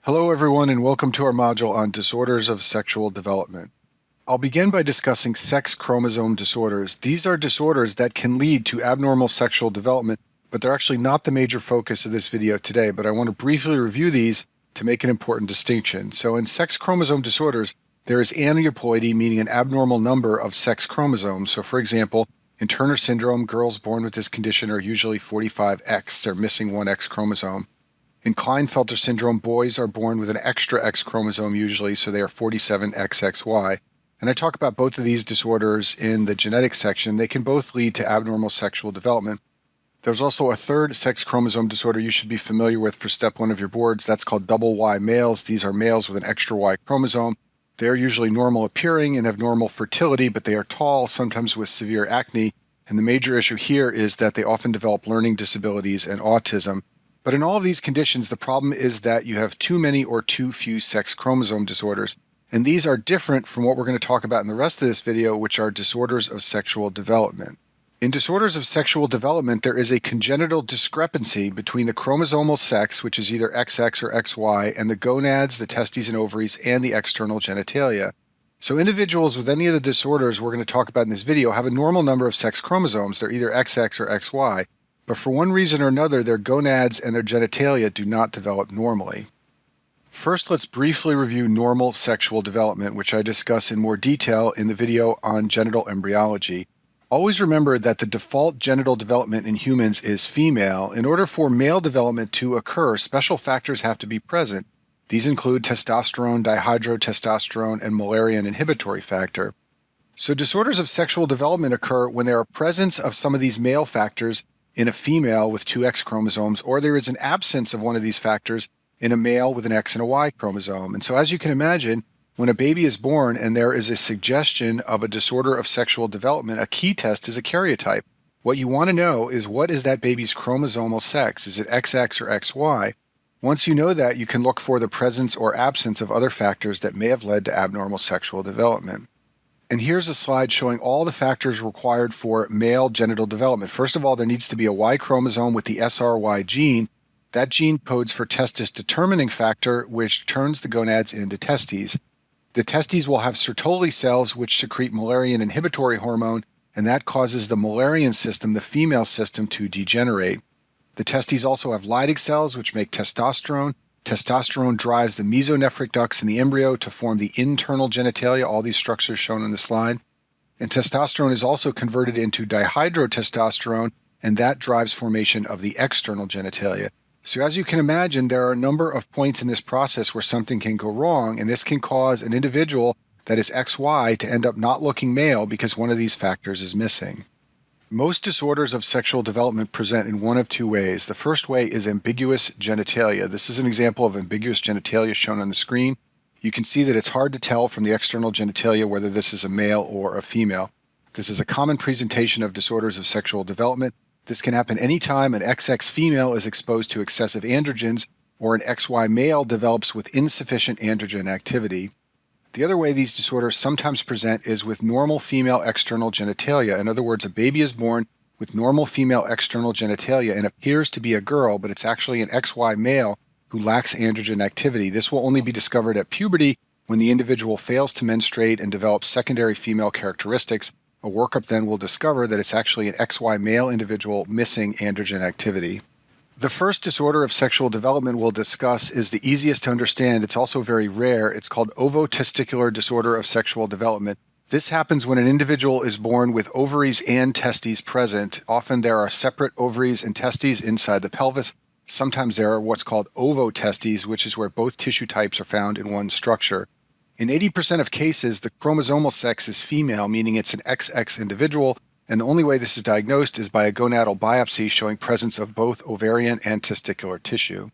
Hello everyone and welcome to our module on disorders of sexual development. I'll begin by discussing sex chromosome disorders. These are disorders that can lead to abnormal sexual development, but they're actually not the major focus of this video today, but I want to briefly review these to make an important distinction. So in sex chromosome disorders, there is aneuploidy, meaning an abnormal number of sex chromosomes. So for example, in Turner syndrome, girls born with this condition are usually 45X. They're missing one X chromosome. In Klinefelter syndrome, boys are born with an extra X chromosome usually, so they are 47XXY. And I talk about both of these disorders in the genetics section. They can both lead to abnormal sexual development. There's also a third sex chromosome disorder you should be familiar with for step 1 of your boards. That's called double Y males. These are males with an extra Y chromosome. They're usually normal appearing and have normal fertility, but they are tall, sometimes with severe acne. And the major issue here is that they often develop learning disabilities and autism. But in all of these conditions, the problem is that you have too many or too few sex chromosome disorders. And these are different from what we're going to talk about in the rest of this video, which are disorders of sexual development. In disorders of sexual development, there is a congenital discrepancy between the chromosomal sex, which is either XX or XY, and the gonads, the testes and ovaries, and the external genitalia. So individuals with any of the disorders we're going to talk about in this video have a normal number of sex chromosomes. They're either XX or XY. But for one reason or another, their gonads and their genitalia do not develop normally. First, let's briefly review normal sexual development, which I discuss in more detail in the video on genital embryology. Always remember that the default genital development in humans is female. In order for male development to occur, special factors have to be present. These include testosterone, dihydrotestosterone, and Müllerian inhibitory factor. So disorders of sexual development occur when there are presence of some of these male factors in a female with two X chromosomes, or there is an absence of one of these factors in a male with an X and a Y chromosome. And so as you can imagine, when a baby is born and there is a suggestion of a disorder of sexual development, a key test is a karyotype. What you want to know is, what is that baby's chromosomal sex? Is it XX or XY? Once you know that, you can look for the presence or absence of other factors that may have led to abnormal sexual development. And here's a slide showing all the factors required for male genital development. First of all, there needs to be a Y chromosome with the SRY gene. That gene codes for testis determining factor, which turns the gonads into testes. The testes will have Sertoli cells, which secrete Müllerian inhibitory hormone, and that causes the Müllerian system, the female system, to degenerate. The testes also have Leydig cells, which make testosterone. Testosterone drives the mesonephric ducts in the embryo to form the internal genitalia, all these structures shown on the slide. And testosterone is also converted into dihydrotestosterone, and that drives formation of the external genitalia. So as you can imagine, there are a number of points in this process where something can go wrong, and this can cause an individual that is XY to end up not looking male because one of these factors is missing. Most disorders of sexual development present in one of two ways. The first way is ambiguous genitalia. This is an example of ambiguous genitalia shown on the screen. You can see that it's hard to tell from the external genitalia whether this is a male or a female. This is a common presentation of disorders of sexual development. This can happen anytime an XX female is exposed to excessive androgens or an XY male develops with insufficient androgen activity. The other way these disorders sometimes present is with normal female external genitalia. In other words, a baby is born with normal female external genitalia and appears to be a girl, but it's actually an XY male who lacks androgen activity. This will only be discovered at puberty when the individual fails to menstruate and develops secondary female characteristics. A workup then will discover that it's actually an XY male individual missing androgen activity. The first disorder of sexual development we'll discuss is the easiest to understand. It's also very rare. It's called ovotesticular disorder of sexual development. This happens when an individual is born with ovaries and testes present. Often there are separate ovaries and testes inside the pelvis. Sometimes there are what's called ovotestes, which is where both tissue types are found in one structure. In 80% of cases, the chromosomal sex is female, meaning it's an XX individual, and the only way this is diagnosed is by a gonadal biopsy showing presence of both ovarian and testicular tissue.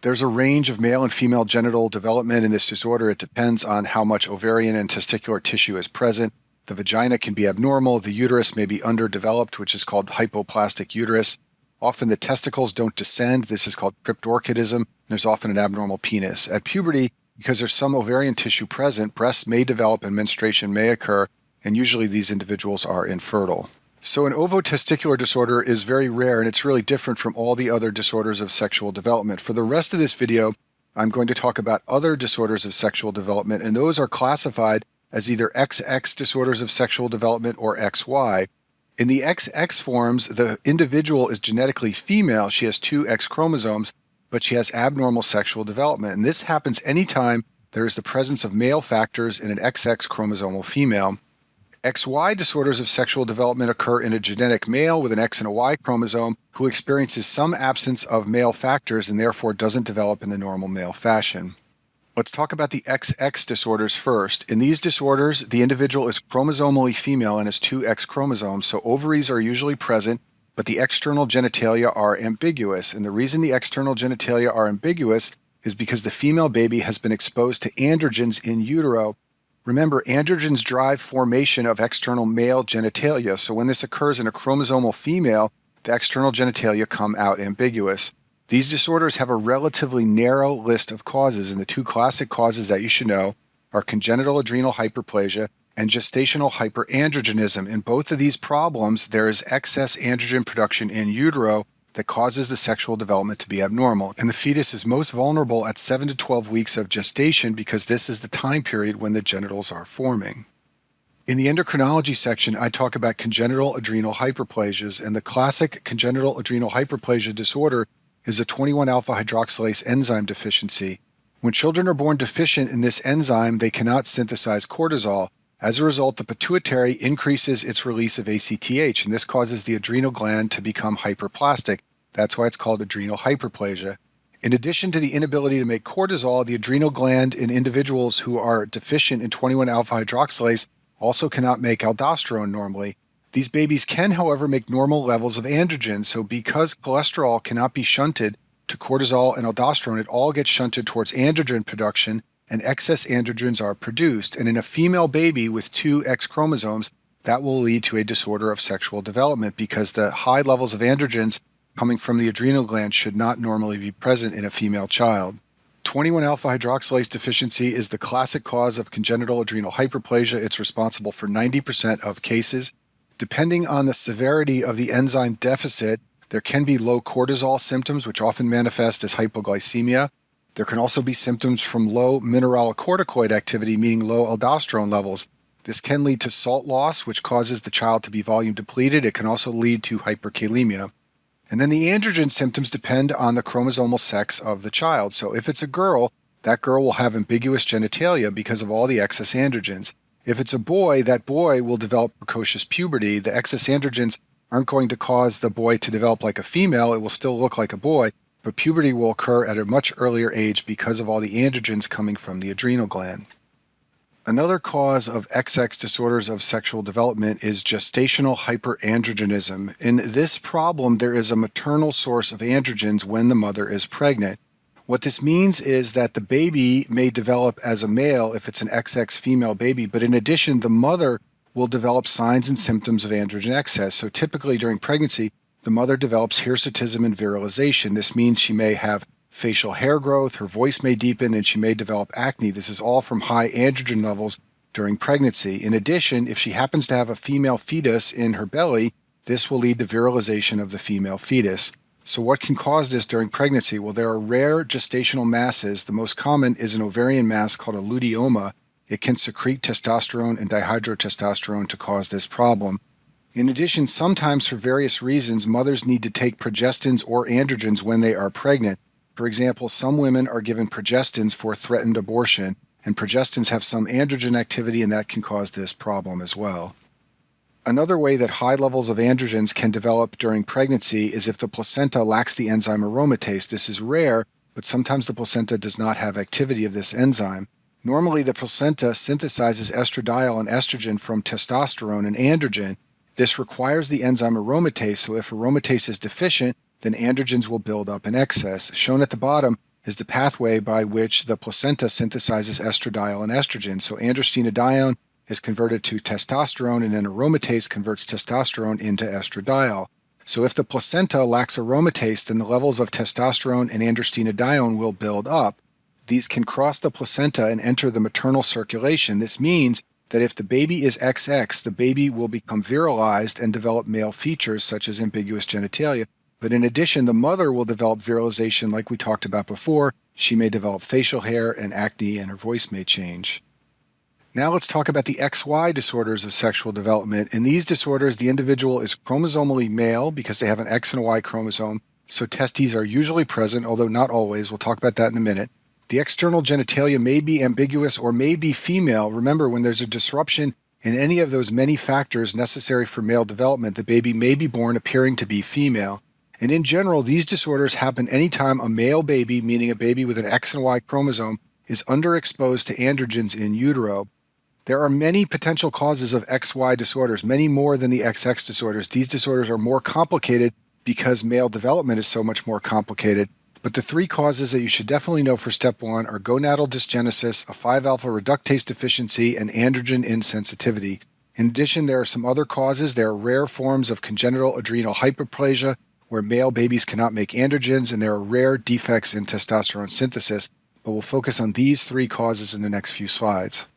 There's a range of male and female genital development in this disorder. It depends on how much ovarian and testicular tissue is present. The vagina can be abnormal. The uterus may be underdeveloped, which is called hypoplastic uterus. Often the testicles don't descend. This is called cryptorchidism. There's often an abnormal penis. At puberty, because there's some ovarian tissue present, breasts may develop and menstruation may occur, and usually these individuals are infertile. So an ovotesticular disorder is very rare, and it's really different from all the other disorders of sexual development. For the rest of this video, I'm going to talk about other disorders of sexual development, and those are classified as either XX disorders of sexual development or XY. In the XX forms, the individual is genetically female. She has two X chromosomes, but she has abnormal sexual development. And this happens anytime there is the presence of male factors in an XX chromosomal female. XY disorders of sexual development occur in a genetic male with an X and a Y chromosome who experiences some absence of male factors and therefore doesn't develop in the normal male fashion. Let's talk about the XX disorders first. In these disorders, the individual is chromosomally female and has two X chromosomes, so ovaries are usually present, but the external genitalia are ambiguous. And the reason the external genitalia are ambiguous is because the female baby has been exposed to androgens in utero. Remember, androgens drive formation of external male genitalia, so when this occurs in a chromosomal female, the external genitalia come out ambiguous. These disorders have a relatively narrow list of causes, and the two classic causes that you should know are congenital adrenal hyperplasia and gestational hyperandrogenism. In both of these problems, there is excess androgen production in utero that causes the sexual development to be abnormal. And the fetus is most vulnerable at 7 to 12 weeks of gestation because this is the time period when the genitals are forming. In the endocrinology section, I talk about congenital adrenal hyperplasias, and the classic congenital adrenal hyperplasia disorder is a 21-alpha hydroxylase enzyme deficiency. When children are born deficient in this enzyme, they cannot synthesize cortisol. As a result, the pituitary increases its release of ACTH, and this causes the adrenal gland to become hyperplastic. That's why it's called adrenal hyperplasia. In addition to the inability to make cortisol, the adrenal gland in individuals who are deficient in 21-alpha hydroxylase also cannot make aldosterone normally. These babies can, however, make normal levels of androgen, so because cholesterol cannot be shunted to cortisol and aldosterone, it all gets shunted towards androgen production, and excess androgens are produced. And in a female baby with two X chromosomes, that will lead to a disorder of sexual development because the high levels of androgens coming from the adrenal gland should not normally be present in a female child. 21-alpha hydroxylase deficiency is the classic cause of congenital adrenal hyperplasia. It's responsible for 90% of cases. Depending on the severity of the enzyme deficit, there can be low cortisol symptoms, which often manifest as hypoglycemia. There can also be symptoms from low mineralocorticoid activity, meaning low aldosterone levels. This can lead to salt loss, which causes the child to be volume depleted. It can also lead to hyperkalemia. And then the androgen symptoms depend on the chromosomal sex of the child. So if it's a girl, that girl will have ambiguous genitalia because of all the excess androgens. If it's a boy, that boy will develop precocious puberty. The excess androgens aren't going to cause the boy to develop like a female. It will still look like a boy, but puberty will occur at a much earlier age because of all the androgens coming from the adrenal gland. Another cause of XX disorders of sexual development is gestational hyperandrogenism. In this problem, there is a maternal source of androgens when the mother is pregnant. What this means is that the baby may develop as a male if it's an XX female baby, but in addition, the mother will develop signs and symptoms of androgen excess. So typically during pregnancy, the mother develops hirsutism and virilization. This means she may have facial hair growth, her voice may deepen, and she may develop acne. This is all from high androgen levels during pregnancy. In addition, if she happens to have a female fetus in her belly, this will lead to virilization of the female fetus. So what can cause this during pregnancy? Well, there are rare gestational masses. The most common is an ovarian mass called a luteoma. It can secrete testosterone and dihydrotestosterone to cause this problem. In addition, sometimes for various reasons, mothers need to take progestins or androgens when they are pregnant. For example, some women are given progestins for threatened abortion, and progestins have some androgen activity, and that can cause this problem as well. Another way that high levels of androgens can develop during pregnancy is if the placenta lacks the enzyme aromatase. This is rare, but sometimes the placenta does not have activity of this enzyme. Normally, the placenta synthesizes estradiol and estrogen from testosterone and androgen. This requires the enzyme aromatase, so if aromatase is deficient, then androgens will build up in excess. Shown at the bottom is the pathway by which the placenta synthesizes estradiol and estrogen. So androstenedione is converted to testosterone, and then aromatase converts testosterone into estradiol. So if the placenta lacks aromatase, then the levels of testosterone and androstenedione will build up. These can cross the placenta and enter the maternal circulation. This means that if the baby is XX, the baby will become virilized and develop male features such as ambiguous genitalia. But in addition, the mother will develop virilization like we talked about before, She may develop facial hair and acne, and her voice may change. Now let's talk about the XY disorders of sexual development. In these disorders, the individual is chromosomally male because they have an X and a Y chromosome, so testes are usually present, although not always. We'll talk about that in a minute. The external genitalia may be ambiguous or may be female. Remember, when there's a disruption in any of those many factors necessary for male development, the baby may be born appearing to be female. And in general, these disorders happen anytime a male baby, meaning a baby with an X and Y chromosome, is underexposed to androgens in utero. There are many potential causes of XY disorders, many more than the XX disorders. These disorders are more complicated because male development is so much more complicated. But the three causes that you should definitely know for step one are gonadal dysgenesis, a 5-alpha reductase deficiency, and androgen insensitivity. In addition, there are some other causes. There are rare forms of congenital adrenal hyperplasia, where male babies cannot make androgens, and there are rare defects in testosterone synthesis, but we'll focus on these three causes in the next few slides.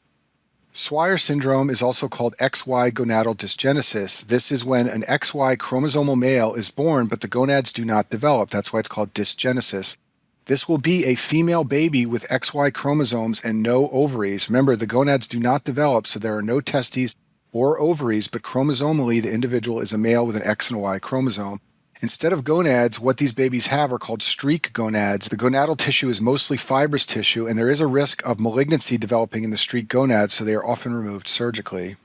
Swyer syndrome is also called XY gonadal dysgenesis. This is when an XY chromosomal male is born, but the gonads do not develop. That's why it's called dysgenesis. This will be a female baby with XY chromosomes and no ovaries. Remember, the gonads do not develop, so there are no testes or ovaries, but chromosomally, the individual is a male with an X and a Y chromosome. Instead of gonads, what these babies have are called streak gonads. The gonadal tissue is mostly fibrous tissue, and there is a risk of malignancy developing in the streak gonads, so they are often removed surgically.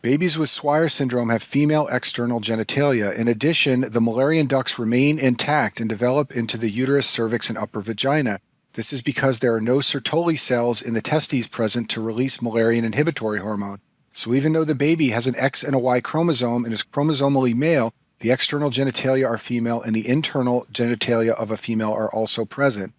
Babies with Swyer syndrome have female external genitalia. In addition, the Müllerian ducts remain intact and develop into the uterus, cervix, and upper vagina. This is because there are no Sertoli cells in the testes present to release Müllerian inhibitory hormone. So even though the baby has an X and a Y chromosome and is chromosomally male, the external genitalia are female and the internal genitalia of a female are also present.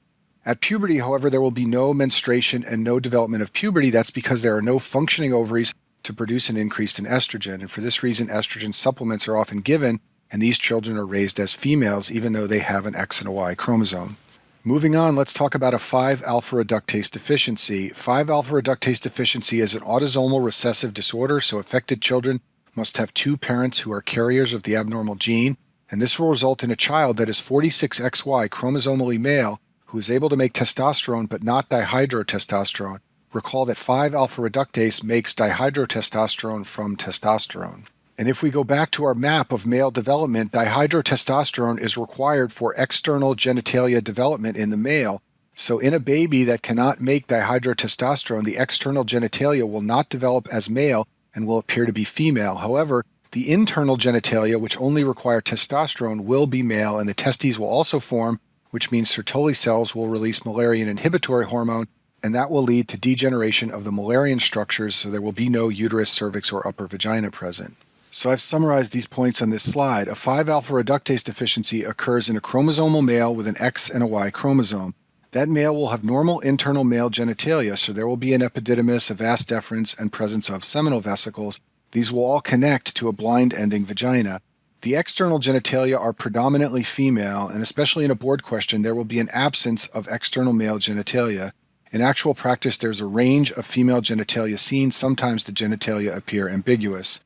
At puberty, however, there will be no menstruation and no development of puberty. That's because there are no functioning ovaries to produce an increase in estrogen. And for this reason, estrogen supplements are often given, and these children are raised as females, even though they have an X and a Y chromosome. Moving on, let's talk about a 5-alpha reductase deficiency. 5-alpha reductase deficiency is an autosomal recessive disorder, so affected children must have two parents who are carriers of the abnormal gene, and this will result in a child that is 46XY chromosomally male who is able to make testosterone but not dihydrotestosterone. Recall that 5-alpha reductase makes dihydrotestosterone from testosterone. And if we go back to our map of male development, dihydrotestosterone is required for external genitalia development in the male. So in a baby that cannot make dihydrotestosterone, the external genitalia will not develop as male and will appear to be female. However, the internal genitalia, which only require testosterone, will be male, and the testes will also form, which means Sertoli cells will release Müllerian inhibitory hormone, and that will lead to degeneration of the Müllerian structures, so there will be no uterus, cervix, or upper vagina present. So I've summarized these points on this slide. A 5-alpha reductase deficiency occurs in a chromosomal male with an X and a Y chromosome. That male will have normal internal male genitalia, so there will be an epididymis, a vas deferens, and presence of seminal vesicles. These will all connect to a blind-ending vagina. The external genitalia are predominantly female, and especially in a board question, there will be an absence of external male genitalia. In actual practice, there's a range of female genitalia seen. Sometimes the genitalia appear ambiguous.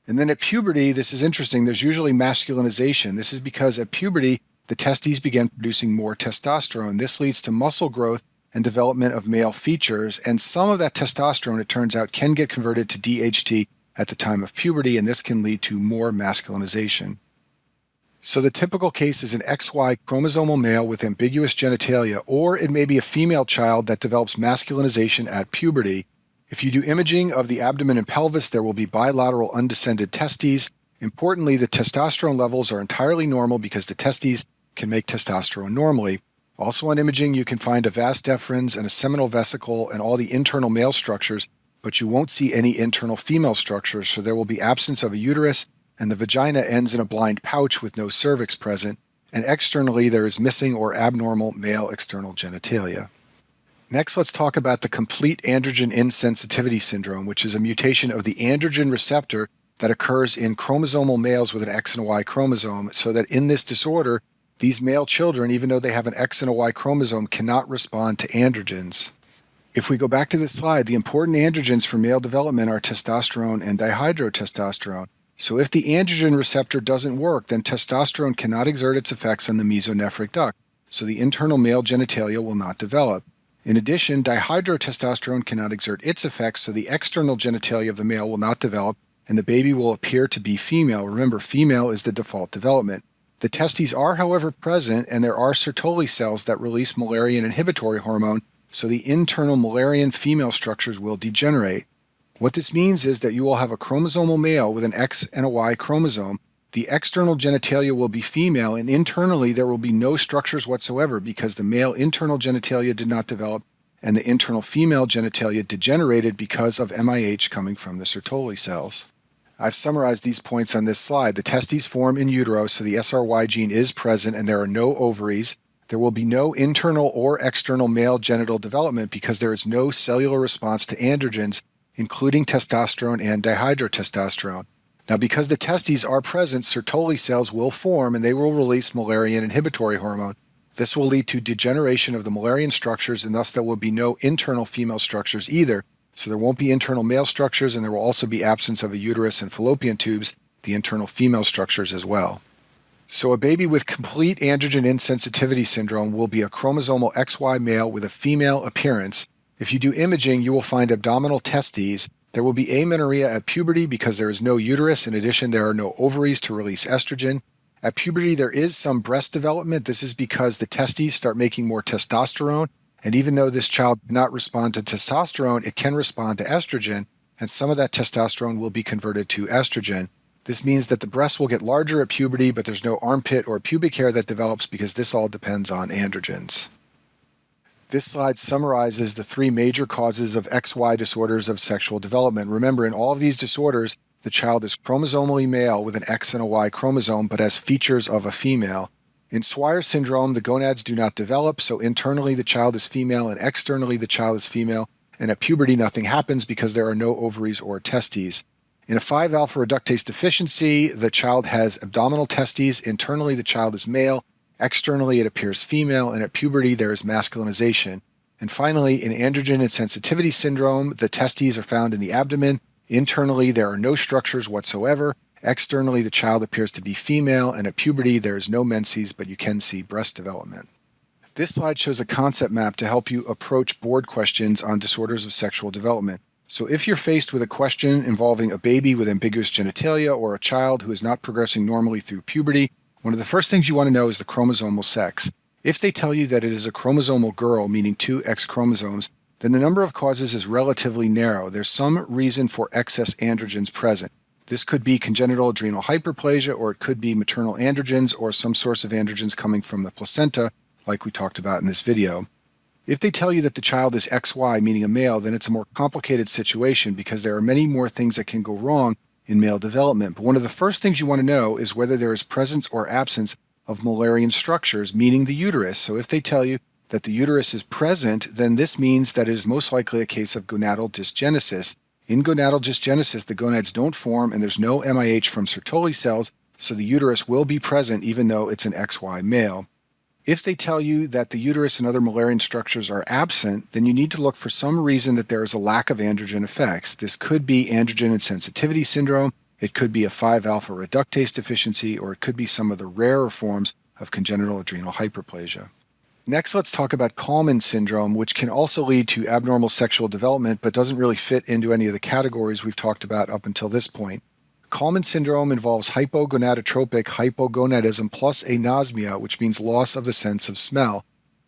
And then at puberty, this is interesting, there's usually masculinization. This is because at puberty, the testes begin producing more testosterone. This leads to muscle growth and development of male features, and some of that testosterone, it turns out, can get converted to DHT at the time of puberty, and this can lead to more masculinization. So the typical case is an XY chromosomal male with ambiguous genitalia, or it may be a female child that develops masculinization at puberty. If you do imaging of the abdomen and pelvis, there will be bilateral undescended testes. Importantly, the testosterone levels are entirely normal because the testes can make testosterone normally. Also on imaging, you can find a vas deferens and a seminal vesicle and all the internal male structures, but you won't see any internal female structures, so there will be absence of a uterus, and the vagina ends in a blind pouch with no cervix present, and externally there is missing or abnormal male external genitalia. Next, let's talk about the complete androgen insensitivity syndrome, which is a mutation of the androgen receptor that occurs in chromosomal males with an X and a Y chromosome, so that in this disorder, these male children, even though they have an X and a Y chromosome, cannot respond to androgens. If we go back to this slide, the important androgens for male development are testosterone and dihydrotestosterone. So if the androgen receptor doesn't work, then testosterone cannot exert its effects on the mesonephric duct. so the internal male genitalia will not develop. In addition, dihydrotestosterone cannot exert its effects, so the external genitalia of the male will not develop, and the baby will appear to be female. Remember, female is the default development. The testes are, however, present, and there are Sertoli cells that release Müllerian inhibitory hormone, so the internal Müllerian female structures will degenerate. What this means is that you will have a chromosomal male with an X and a Y chromosome. The external genitalia will be female, and internally there will be no structures whatsoever because the male internal genitalia did not develop and the internal female genitalia degenerated because of MIH coming from the Sertoli cells. I've summarized these points on this slide. The testes form in utero, so the SRY gene is present and there are no ovaries. There will be no internal or external male genital development because there is no cellular response to androgens, including testosterone and dihydrotestosterone. Now, because the testes are present, Sertoli cells will form and they will release Müllerian inhibitory hormone. This will lead to degeneration of the Müllerian structures, and thus there will be no internal female structures either. So there won't be internal male structures, and there will also be absence of a uterus and fallopian tubes, the internal female structures as well. So a baby with complete androgen insensitivity syndrome will be a chromosomal XY male with a female appearance. If you do imaging, you will find abdominal testes. There will be amenorrhea at puberty because there is no uterus. In addition, there are no ovaries to release estrogen. At puberty, there is some breast development. This is because the testes start making more testosterone. And even though this child did not respond to testosterone, it can respond to estrogen. And some of that testosterone will be converted to estrogen. This means that the breasts will get larger at puberty, but there's no armpit or pubic hair that develops because this all depends on androgens. This slide summarizes the three major causes of XY disorders of sexual development. Remember, in all of these disorders, the child is chromosomally male with an X and a Y chromosome, but has features of a female. In Swyer syndrome, the gonads do not develop, so internally the child is female and externally the child is female, and at puberty nothing happens because there are no ovaries or testes. In a 5-alpha reductase deficiency, the child has abdominal testes, internally the child is male, externally it appears female, and at puberty there is masculinization. And finally, in androgen insensitivity syndrome, the testes are found in the abdomen. Internally, there are no structures whatsoever. Externally, the child appears to be female, and at puberty there is no menses, but you can see breast development. This slide shows a concept map to help you approach board questions on disorders of sexual development. So if you're faced with a question involving a baby with ambiguous genitalia or a child who is not progressing normally through puberty, one of the first things you want to know is the chromosomal sex. If they tell you that it is a chromosomal girl, meaning 2 X chromosomes, then the number of causes is relatively narrow. There's some reason for excess androgens present. This could be congenital adrenal hyperplasia, or it could be maternal androgens, or some source of androgens coming from the placenta, like we talked about in this video. If they tell you that the child is XY, meaning a male, then it's a more complicated situation because there are many more things that can go wrong in male development. But one of the first things you want to know is whether there is presence or absence of Müllerian structures, meaning the uterus. So if they tell you that the uterus is present, then this means that it is most likely a case of gonadal dysgenesis. In gonadal dysgenesis, the gonads don't form and there's no MIH from Sertoli cells, so the uterus will be present even though it's an XY male. If they tell you that the uterus and other Müllerian structures are absent, then you need to look for some reason that there is a lack of androgen effects. This could be androgen insensitivity syndrome, it could be a 5-alpha reductase deficiency, or it could be some of the rarer forms of congenital adrenal hyperplasia. Next, let's talk about Kallmann syndrome, which can also lead to abnormal sexual development, but doesn't really fit into any of the categories we've talked about up until this point. Kallmann syndrome involves hypogonadotropic hypogonadism plus anosmia, which means loss of the sense of smell.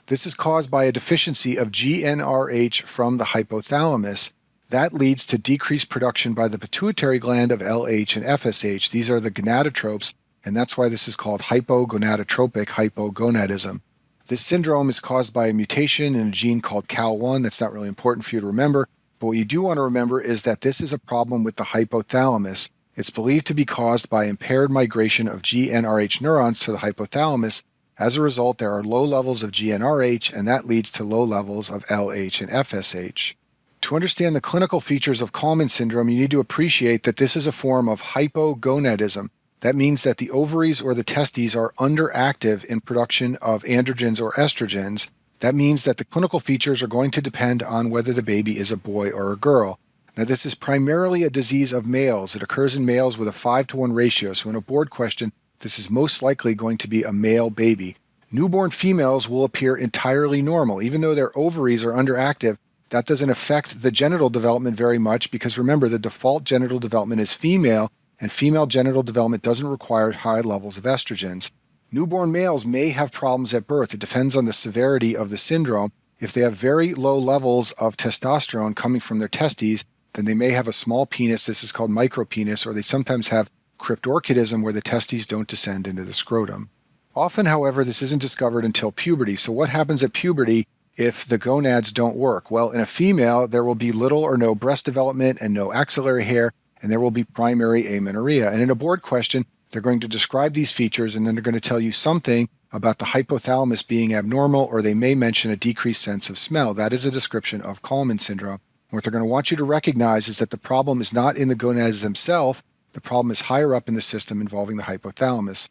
This is caused by a deficiency of GnRH from the hypothalamus. That leads to decreased production by the pituitary gland of LH and FSH. These are the gonadotropes, and that's why this is called hypogonadotropic hypogonadism. This syndrome is caused by a mutation in a gene called CAL1. That's not really important for you to remember, but what you do want to remember is that this is a problem with the hypothalamus. It's believed to be caused by impaired migration of GnRH neurons to the hypothalamus. As a result, there are low levels of GnRH, and that leads to low levels of LH and FSH. To understand the clinical features of Kallmann syndrome, you need to appreciate that this is a form of hypogonadism. That means that the ovaries or the testes are underactive in production of androgens or estrogens. That means that the clinical features are going to depend on whether the baby is a boy or a girl. Now, this is primarily a disease of males. It occurs in males with a 5-to-1 ratio, so in a board question, this is most likely going to be a male baby. Newborn females will appear entirely normal. Even though their ovaries are underactive, that doesn't affect the genital development very much because remember, the default genital development is female, and female genital development doesn't require high levels of estrogens. Newborn males may have problems at birth. It depends on the severity of the syndrome. If they have very low levels of testosterone coming from their testes, then they may have a small penis. This is called micropenis, or they sometimes have cryptorchidism where the testes don't descend into the scrotum. Often, however, this isn't discovered until puberty. So what happens at puberty if the gonads don't work? Well, in a female, there will be little or no breast development and no axillary hair, and there will be primary amenorrhea. And in a board question, they're going to describe these features, and then they're going to tell you something about the hypothalamus being abnormal, or they may mention a decreased sense of smell. That is a description of Kallmann syndrome. What they're going to want you to recognize is that the problem is not in the gonads themselves. The problem is higher up in the system involving the hypothalamus.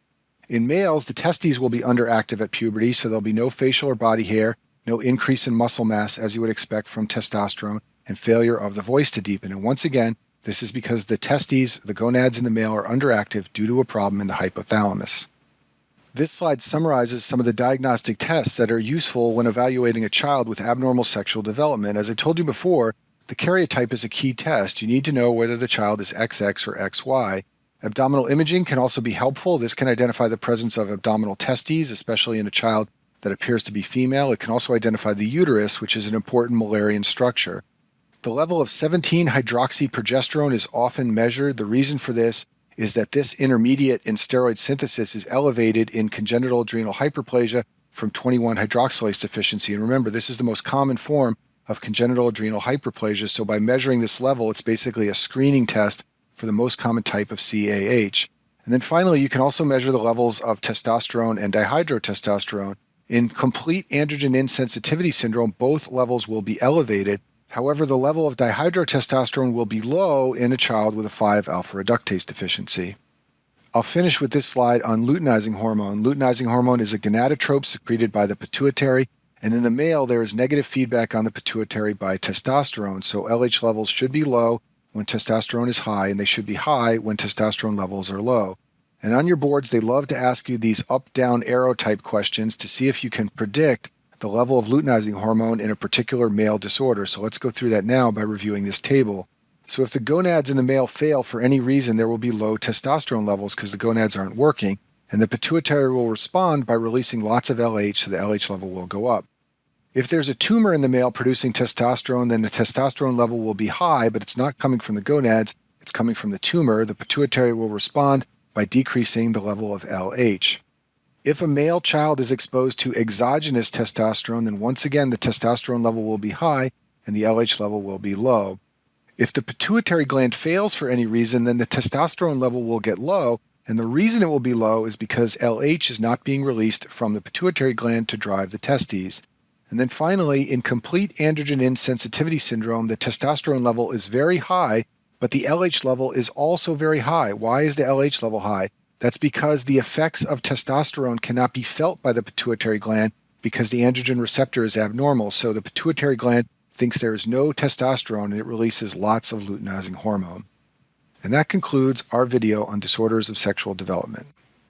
In males, the testes will be underactive at puberty, so there'll be no facial or body hair, no increase in muscle mass as you would expect from testosterone, and failure of the voice to deepen. And once again, this is because the testes, the gonads in the male, are underactive due to a problem in the hypothalamus. This slide summarizes some of the diagnostic tests that are useful when evaluating a child with abnormal sexual development. As I told you before, the karyotype is a key test. You need to know whether the child is XX or XY. Abdominal imaging can also be helpful. This can identify the presence of abdominal testes, especially in a child that appears to be female. It can also identify the uterus, which is an important Müllerian structure. The level of 17-hydroxyprogesterone is often measured. The reason for this is that this intermediate in steroid synthesis is elevated in congenital adrenal hyperplasia from 21-hydroxylase deficiency. And remember, this is the most common form of congenital adrenal hyperplasia. So by measuring this level, it's basically a screening test for the most common type of CAH. And then finally, you can also measure the levels of testosterone and dihydrotestosterone. In complete androgen insensitivity syndrome, both levels will be elevated. However, the level of dihydrotestosterone will be low in a child with a 5-alpha reductase deficiency. I'll finish with this slide on luteinizing hormone. Luteinizing hormone is a gonadotrope secreted by the pituitary, and in the male, there is negative feedback on the pituitary by testosterone, so LH levels should be low when testosterone is high, and they should be high when testosterone levels are low. And on your boards, they love to ask you these up-down arrow type questions to see if you can predict the level of luteinizing hormone in a particular male disorder. So let's go through that now by reviewing this table. So if the gonads in the male fail for any reason, there will be low testosterone levels because the gonads aren't working, and the pituitary will respond by releasing lots of LH, so the LH level will go up. If there's a tumor in the male producing testosterone, then the testosterone level will be high, but it's not coming from the gonads, it's coming from the tumor. The pituitary will respond by decreasing the level of LH. If a male child is exposed to exogenous testosterone, then once again the testosterone level will be high and the LH level will be low. If the pituitary gland fails for any reason, then the testosterone level will get low, and the reason it will be low is because LH is not being released from the pituitary gland to drive the testes. And then finally, in complete androgen insensitivity syndrome, the testosterone level is very high, but the LH level is also very high. Why is the LH level high? That's because the effects of testosterone cannot be felt by the pituitary gland because the androgen receptor is abnormal. So the pituitary gland thinks there is no testosterone and it releases lots of luteinizing hormone. And that concludes our video on disorders of sexual development.